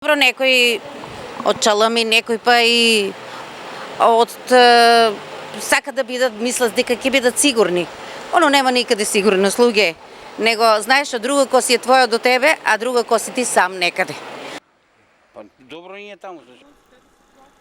Добро, некои од чалами, некои па и од сака да бидат, мислат дека ќе бидат сигурни. Оно нема никаде сигурност, луѓе. Него знаеш, друго ко си е твојо до тебе, а друго ко си ти сам некаде. Па добро не е таму.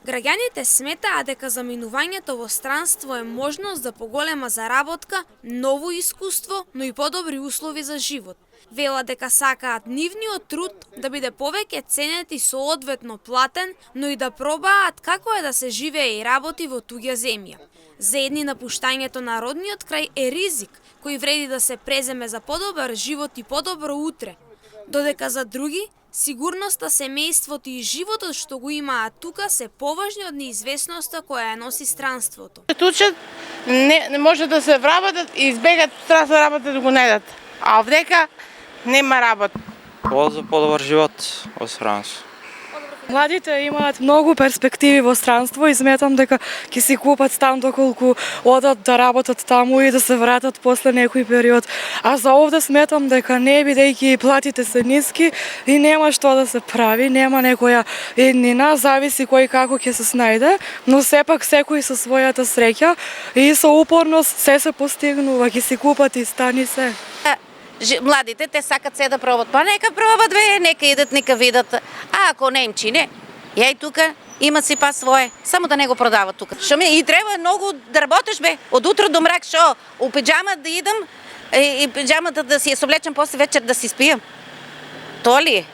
Граѓаните сметаат дека заминувањето во странство е можност за поголема заработка, ново искуство, но и подобри услови за живот. Велат дека сакаат нивниот труд да биде повеќе ценет и соодветно платен, но и да пробаат како е да се живее и работи во туѓа земја. За едни напуштањето на родниот крај е ризик, кој вреди да се преземе за подобар живот и подобро утре, додека за други сигурноста, семејството и животот што го имаат тука се поважни од неизвестноста која ја носи странството. Тучат не може да се вработат и избегат странство работа да го најдат. А овдека нема работа. За подобар живот во странство. Младите имаат многу перспективи во странство и сметам дека ќе си купат стан доколку одат да работат таму и да се вратат после некој период. А за овде сметам дека не, бидејќи платите се ниски и нема што да се прави, нема некоја еднина, зависи кој како ќе се снајде, но сепак секој со својата среќа и со упорност се постигнува, ќе си купат и стани се. Младите, те сакат се да пробат. Па нека пробат, нека идат, нека видат. А ако не им чине, ја и тука има си па свое, само да не го продават тука. Шо ми и треба многу да работиш од утро до мрак, шо у пиџама да идам и пиџамата да си ја соблечам после вечер да си спијам. То ли е?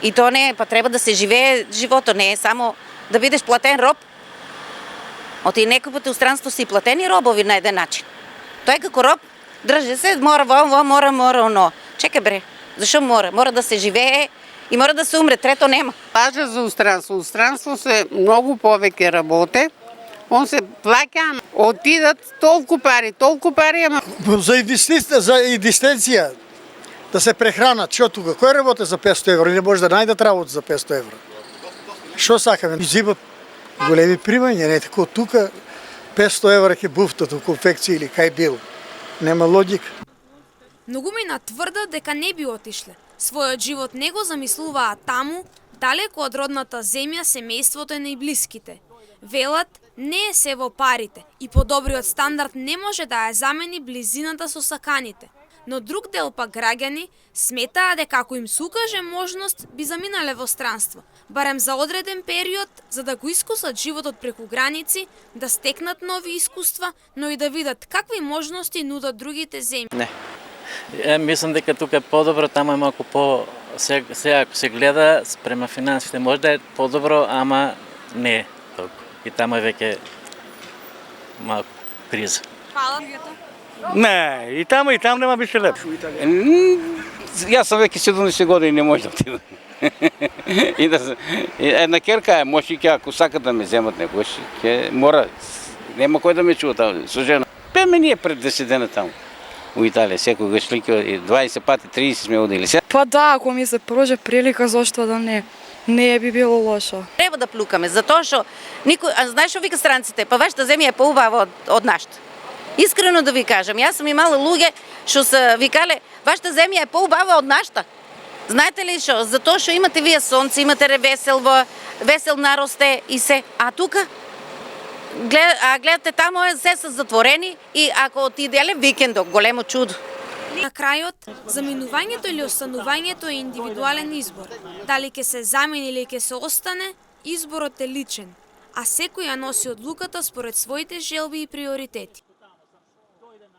И то не е, па треба да се живее животот, не е само да бидеш платен роб. Оти некој пат у странство си платени робови на еден начин. Тој како роб држи се, мора во, мора оно. Чекај бре, зашо мора? Мора да се живее и мора да се умре, трето нема. Важа за устранство. Устранство се многу повеќе работе. Он се плаќа, отидат толку пари, ама за едистенција да се прехранат, што тука? Кој работи за 500 евро? Не може да најдат работа за 500 евро. Што сакаме? Зимат големи примања, не тако тука 500 евро ќе буфтат у конфекција или кај бил. Нема логика. Многумина тврдат дека не би отишле. Својот живот не го замислуваат таму, далеко од родната земја, семејството и најблиските. Велат, не е се во парите и подобриот стандард не може да ја замени близината со саканите. Но друг дел пак граѓани сметаат дека ако им се укаже можност, би заминале во странство, барем за одреден период, за да го искусат животот преку граници, да стекнат нови искуства, но и да видат какви можности нудат другите земји. Не. Мислам дека тука е подобро, тама е малку по... Сега ако се гледа спрема финансите, може да е подобро, ама не е толку. И тама е веќе малку криза. Фала. Не, и таму нема бише лепо. Јас сум веќе 70 години, не може да отидам. Една керка е, може и ако сакат да ме земат некој, ќе мора, нема кој да ме чува таму, со жена. Пеме ние пред 10 дена таму. У Италија секогаш лики 20 пати, 30 сме одили. Па да, ако ми се проже прилика, зошто да не? Не би било лошо. Треба да плукаме, затоа што никој, а знаеш што вика странците, па вашата земја е поубава од нашата. Искрено да ви кажам, јас сум имала луѓе што се викале, вашата земја е поубава од нашата. Знаете ли што? Затоа што имате вие сонце, имате весел наросте и се, а тука гледате таму се се затворени и ако отиделе викендот, големо чудо. На крајот, заминувањето или останувањето е индивидуален избор. Дали ќе се замени или ќе се остане, изборот е личен, а секој ја носи одлуката според своите желби и приоритети.